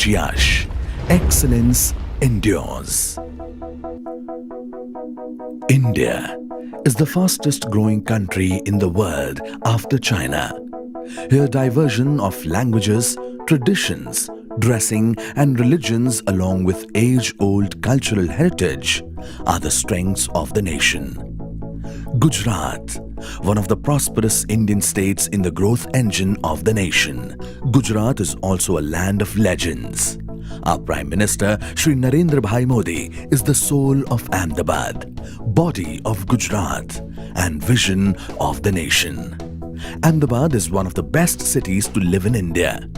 Raj Yash. Excellence endures. India is the fastest growing country in the world after China. Here diversion of languages, traditions, dressing and religions along with age-old cultural heritage are the strengths of the nation. Gujarat, one of the prosperous Indian states in the growth engine of the nation. Gujarat is also a land of legends. Our Prime Minister Shri Narendra Bhai Modi is the soul of Ahmedabad, body of Gujarat and vision of the nation. Ahmedabad is one of the best cities to live in India.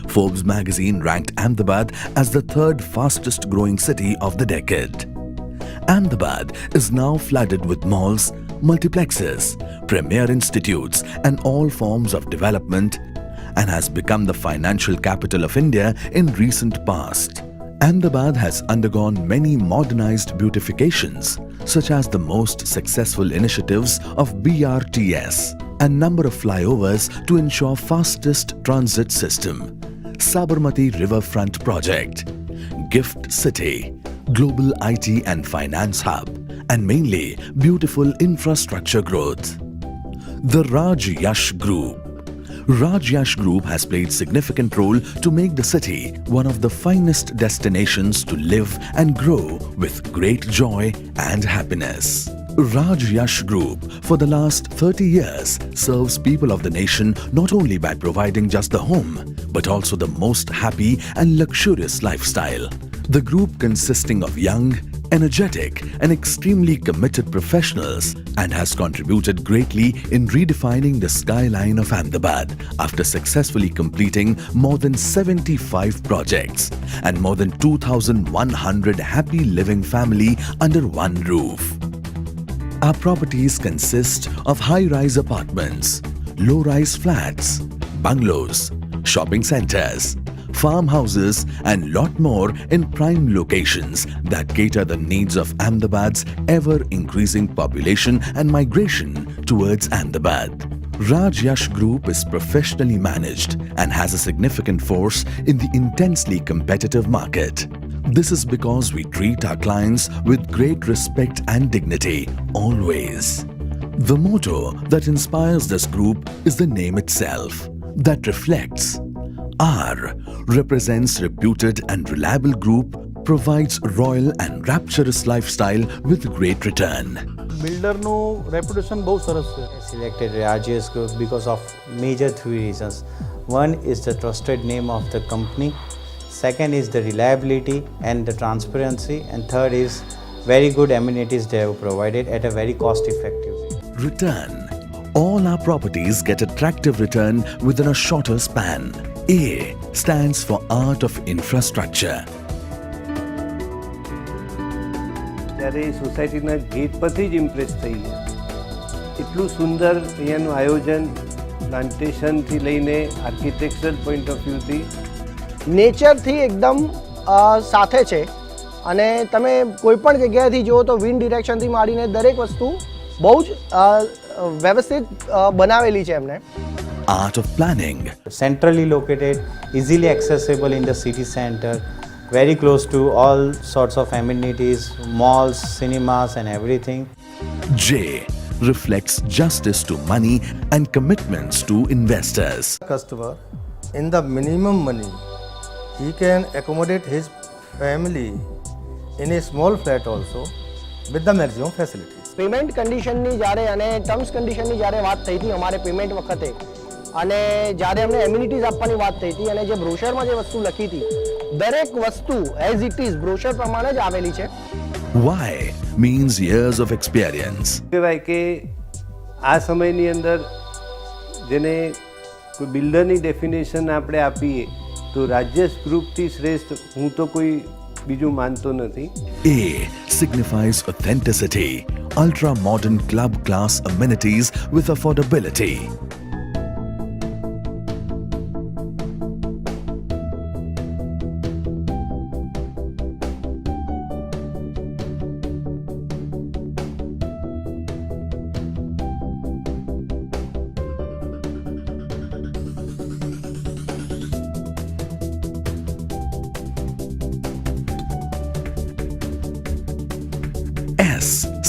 Forbes magazine ranked Ahmedabad as the third fastest growing city of the decade. Ahmedabad is now flooded with malls, multiplexes, premier institutes and all forms of development and has become the financial capital of India in recent past. Ahmedabad has undergone many modernized beautifications such as the most successful initiatives of BRTS and number of flyovers to ensure fastest transit system, Sabarmati Riverfront Project, Gift City, global IT and finance hub, and mainly beautiful infrastructure growth. The Raj Yash Group. Raj Yash Group has played significant role to make the city one of the finest destinations to live and grow with great joy and happiness. Raj Yash Group for the last 30 years serves people of the nation not only by providing just the home, but also the most happy and luxurious lifestyle. The group consisting of young, energetic and extremely committed professionals and has contributed greatly in redefining the skyline of Ahmedabad after successfully completing more than 75 projects and more than 2,100 happy living family under one roof. Our properties consist of high-rise apartments, low-rise flats, bungalows, shopping centers, farmhouses and lot more in prime locations that cater the needs of Ahmedabad's ever-increasing population and migration towards Ahmedabad. Raj Yash Group is professionally managed and has a significant force in the intensely competitive market. This is because we treat our clients with great respect and dignity, always. The motto that inspires this group is the name itself, that reflects. R represents reputed and reliable group, provides royal and rapturous lifestyle with great return. બિલ્ડરનું reputation બહુ સરસ છે. Selected Raj Yash Group because of major three reasons. One is the trusted name of the company. Second is the reliability and the transparency. And third is very good amenities they have provided at a very cost-effective way. Return. All our properties get attractive return within a shorter span. A stands for Art of Infrastructure. ત્યારે સોસાયટીના gate પરથી જ Impress થઈ ગયા. એટલું સુંદર અહીંયાનું આયોજન પ્લાન્ટેશનથી લઈને architectural point of વ્યૂથી નેચરથી એકદમ સાથે છે અને તમે કોઈ પણ જગ્યાએથી જુઓ તો વિન્ડ ડિરેક્શનથી માંડીને દરેક વસ્તુ બહુ જ વ્યવસ્થિત બનાવેલી છે એમને. Art of Planning. Centrally located, easily accessible in the city center, very close to all sorts of amenities, malls, cinemas and everything. J reflects justice to money and commitments to investors. Customer, in the minimum money, he can accommodate his family in a small flat also with the maximum facilities. Payment કન્ડિશનની જ્યારે અને terms કન્ડિશનની જ્યારે વાત થઈ હતી અમારે payment વખતે અને જ્યારે અમને એમ્યુનિટીઝ આપવાની વાત થઈ હતી અને જે બ્રોશરમાં જે વસ્તુ લખી હતી દરેક વસ્તુ એઝ ઇટ ઇઝ બ્રોશર પ્રમાણે જ આવેલી છે. Y means years of experience. કહેવાય કે આ સમયની અંદર જેને કોઈ બિલ્ડરની ડેફિનેશન આપણે આપીએ તો રાજ્યસ ગ્રુપથી શ્રેષ્ઠ હું તો કોઈ બીજું માનતો નથી. A signifies authenticity, ultra-modern club class amenities with affordability.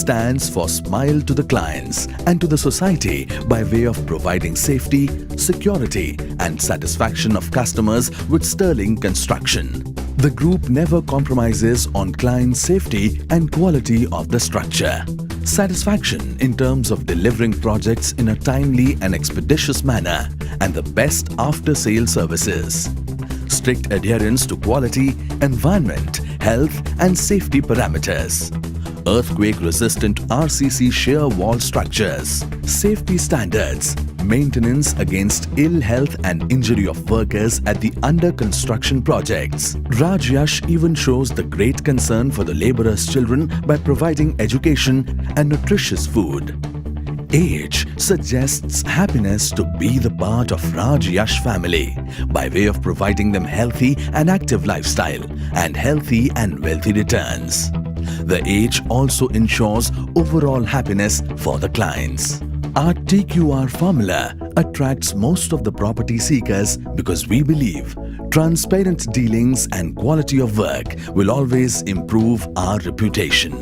stands for smile to the clients and to the society by way of providing safety, security and satisfaction of customers with sterling construction. The group never compromises on client safety and quality of the structure. Satisfaction in terms of delivering projects in a timely and expeditious manner and the best after-sale services. Strict adherence to quality, environment, health and safety parameters. Earthquake-resistant RCC shear wall structures. Safety standards. Maintenance against ill health and injury of workers at the under-construction projects. Raj Yash even shows the great concern for the labourers' children by providing education and nutritious food. Age suggests happiness to be the part of Raj Yash family by way of providing them healthy and active lifestyle and healthy and wealthy returns. The age also ensures overall happiness for the clients. Our TQR formula attracts most of the property seekers because we believe transparent dealings and quality of work will always improve our reputation.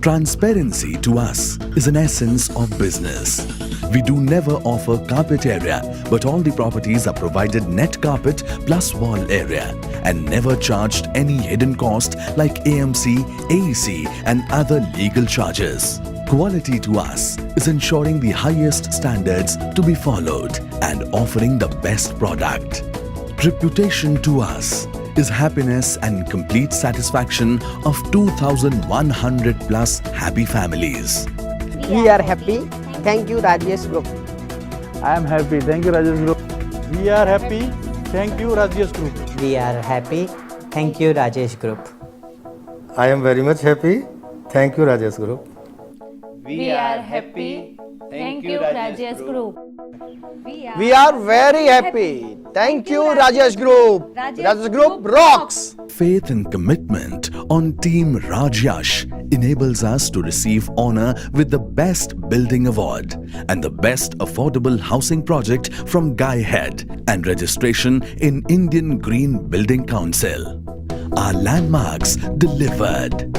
Transparency to us is an essence of business. We do never offer carpet area, but all the properties are provided net carpet plus wall area and never charged any hidden cost like AMC, AEC and other legal charges. Quality to us is ensuring the highest standards to be followed and offering the best product. Reputation to us is happiness and complete satisfaction of 2,100 plus happy families. We are happy. Thank you, Rajesh Group. I am happy. Thank you, Rajesh Group. We are happy. Thank you, Rajesh Group. We are happy. Thank you, Rajesh Group. I am very much happy. Thank you, Rajesh Group. We are happy. Thank you, Rajesh Group. We are very happy. Thank you, Rajesh Group. Rajesh Group rocks. Faith and commitment on Team Raj Yash enables us to receive honor with the Best Building Award and the Best Affordable Housing Project from Guy Head and registration in Indian Green Building Council. Our landmarks delivered.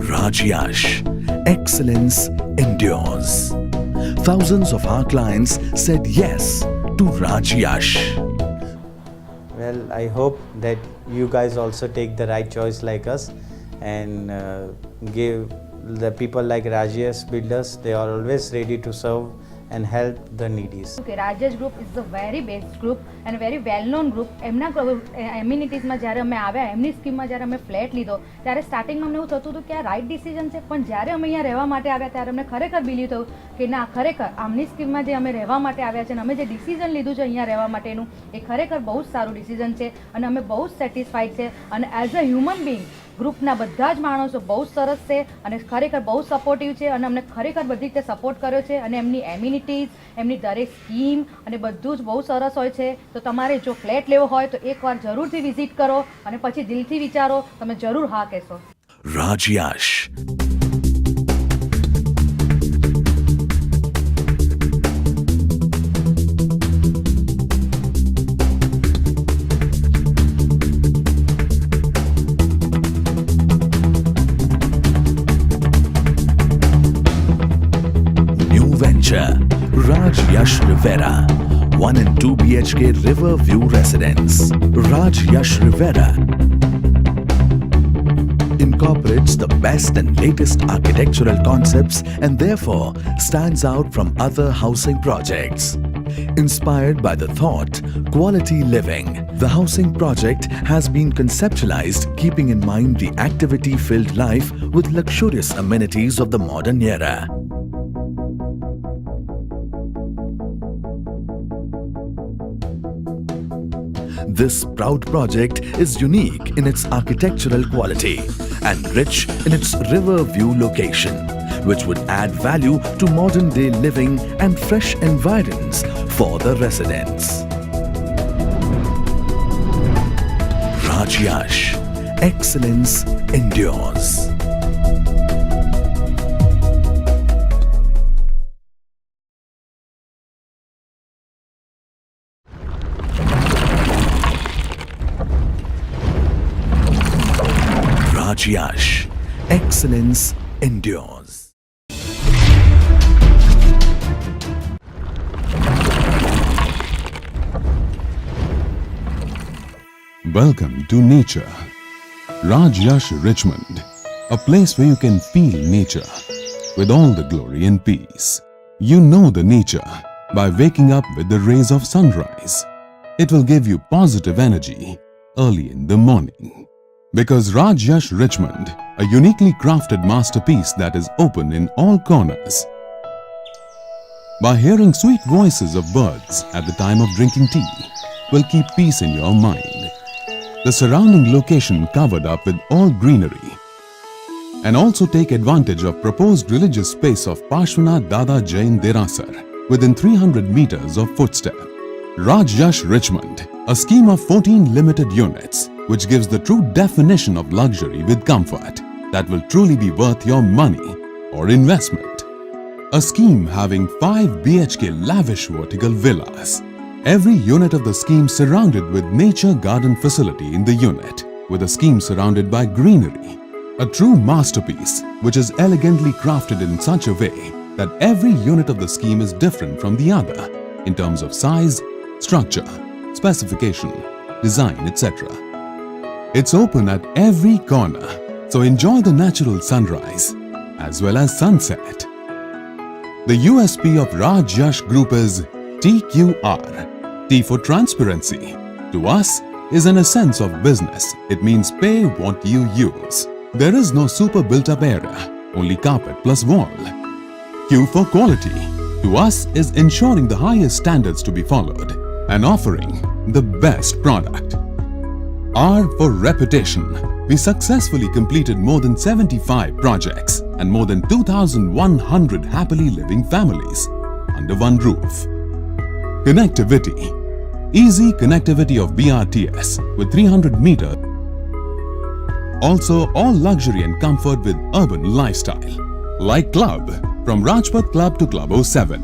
Raj Yash, excellence endures. Thousands of our clients said yes to Raj Yash. Well, I hope that you guys also take the right choice like us and give the people like Rajesh Builders, they are always ready to serve and help the needies. Okay, Rajesh Group is the very best group and a very well-known group. એમના એમ્યુનિટીઝમાં જ્યારે અમે આવ્યા એમની સ્કીમમાં જ્યારે અમે flat લીધો ત્યારે સ્ટાર્ટિંગમાં અમને એવું થતું હતું કે આ રાઇટ ડિસિઝન છે, પણ જ્યારે અમે અહીંયા રહેવા માટે આવ્યા ત્યારે અમને ખરેખર બિલીવ થયું કે ના, ખરેખર આમની સ્કીમમાં જે અમે રહેવા માટે આવ્યા છે અને અમે જે ડિસિઝન લીધું છે અહીંયા રહેવા માટેનું એ ખરેખર બહુ જ સારું ડિસિઝન છે અને અમે બહુ જ સેટિસ્ફાઈડ છે અને એઝ અ હ્યુમન બિંગ ગ્રુપના બધા જ માણસો બહુ સરસ છે અને ખરેખર બહુ સપોર્ટિવ છે અને અમને ખરેખર બધી રીતે સપોર્ટ કર્યો છે અને એમની એમ્યુનિટીઝ, એમની દરેક સ્કીમ અને બધું જ બહુ સરસ હોય છે. તો તમારે જો ફ્લેટ લેવો હોય તો એકવાર જરૂરથી વિઝિટ કરો અને પછી દિલથી વિચારો, તમે જરૂર હા કહેશો. Raj Yash. Raj Yash Rivera, 1 and 2 BHK River View Residence. Raj Yash Rivera incorporates the best and latest architectural concepts and therefore stands out from other housing projects. Inspired by the thought, quality living, the housing project has been conceptualized keeping in mind the activity-filled life with luxurious amenities of the modern era. This proud project is unique in its architectural quality and rich in its river view location, which would add value to modern day living and fresh environs for the residents. Raj Yash, excellence endures. Raj Yash. Excellence endures. Welcome to nature. Raj Yash Richmond, a place where you can feel nature with all the glory and peace. You know the nature by waking up with the rays of sunrise. It will give you positive energy early in the morning. Because Raj Yash Richmond, a uniquely crafted masterpiece that is open in all corners. By hearing sweet voices of birds at the time of drinking tea, will keep peace in your mind. The surrounding location covered up with all greenery, and also take advantage of proposed religious space of Parshvanath Dada Jain Derasar within 300 meters of footstep. Raj Yash Richmond, a scheme of 14 limited units which gives the true definition of luxury with comfort that will truly be worth your money or investment. A scheme having 5 BHK lavish vertical villas. Every unit of the scheme surrounded with nature garden facility in the unit, with a scheme surrounded by greenery. A true masterpiece which is elegantly crafted in such a way that every unit of the scheme is different from the other in terms of size, structure, specification, design, etc. It's open at every corner, so enjoy the natural sunrise as well as sunset. The USP of Raj Yash Group is TQR, T for transparency. To us, is an essence of business. It means pay what you use. There is no super built-up area, only carpet plus wall. Q for quality. To us is ensuring the highest standards to be followed and offering the best product. R for reputation. We successfully completed more than 75 projects and more than 2,100 happily living families under one roof. Connectivity. Easy connectivity of BRTS with 300 meter. Also all luxury and comfort with urban lifestyle. Like Club, from Rajpath Club to Club 07.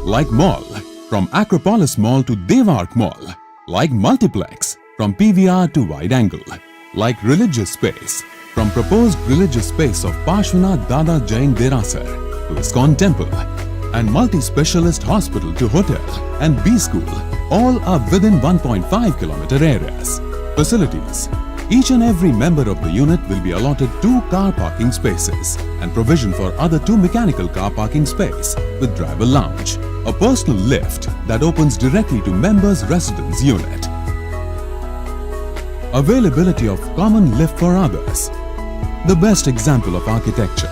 Like Mall, from Acropolis Mall to Devark Mall. Like Multiplex, from PVR to Wide Angle. Like Religious Space, from proposed religious space of Parshvanath Dada Jain Derasar to ISKCON Temple. And multi-specialist hospital to hotel and B-School, all are within 1.5 kilometer areas. Facilities. Each and every member of the unit will be allotted 2 car parking spaces and provision for other 2 mechanical car parking space with driver lounge. A personal lift that opens directly to members' residence unit. Availability of common lift for others. The best example of architecture.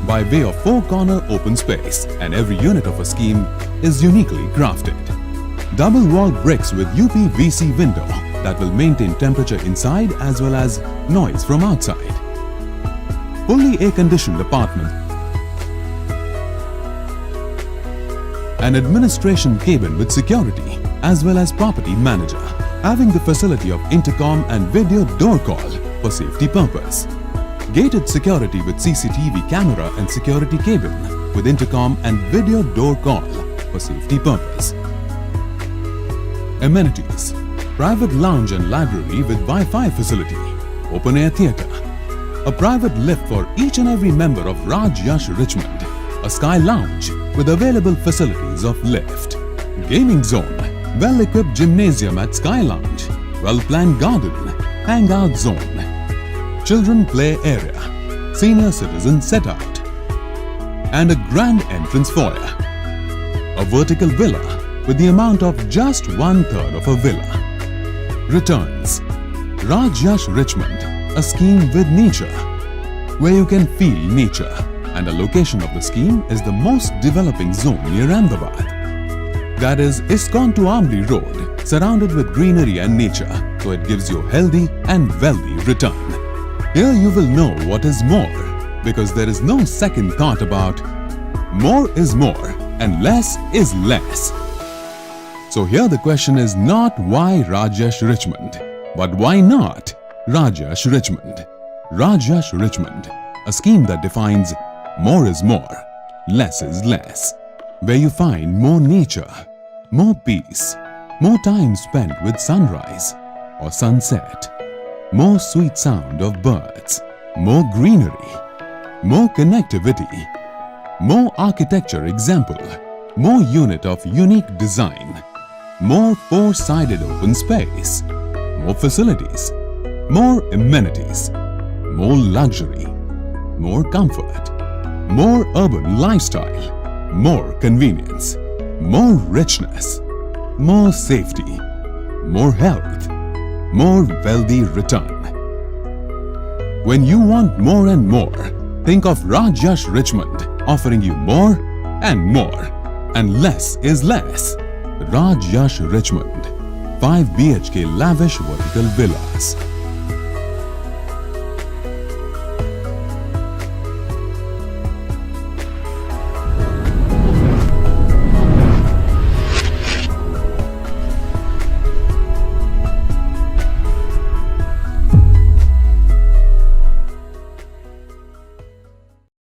By way of 4-corner open space, and every unit of a scheme is uniquely crafted. Double wall bricks with UPVC window that will maintain temperature inside as well as noise from outside. Fully air-conditioned apartment. An administration cabin with security as well as property manager, having the facility of intercom and video door call for safety purpose. Gated security with CCTV camera and security cabin with intercom and video door call for safety purpose. Amenities. Private lounge and library with Wi-Fi facility. Open air theatre. A private lift for each and every member of Raj Yash Richmond. A sky lounge with available facilities of lift. Gaming zone. Well-equipped gymnasium at Sky Lounge. Well-planned garden. Hangout zone. Children play area. Senior citizen set out. And a grand entrance foyer. A vertical villa with the amount of just 1/3 of a villa. Returns. Raj Yash Richmond, a scheme with nature, where you can feel nature, and the location of the scheme is the most developing zone near Ahmedabad. That is ISKCON to Amli Road, surrounded with greenery and nature, so it gives you healthy and wealthy return. Here you will know what is more, because there is no second thought about more is more and less is less. So here the question is not why Raj Yash Richmond, but why not Raj Yash Richmond? Raj Yash Richmond, a scheme that defines more is more, less is less, where you find more nature, more peace, more time spent with sunrise or sunset, more sweet sound of birds, more greenery, more connectivity, more architecture example, more unit of unique design, more four-sided open space, more facilities, more amenities, more luxury, more comfort, more urban lifestyle, more convenience, more richness, more safety, more health, more wealthy return. When you want more and more, think of Raj Yash Richmond offering you more and more, and less is less. Raj Yash Richmond, 5 BHK lavish vertical villas.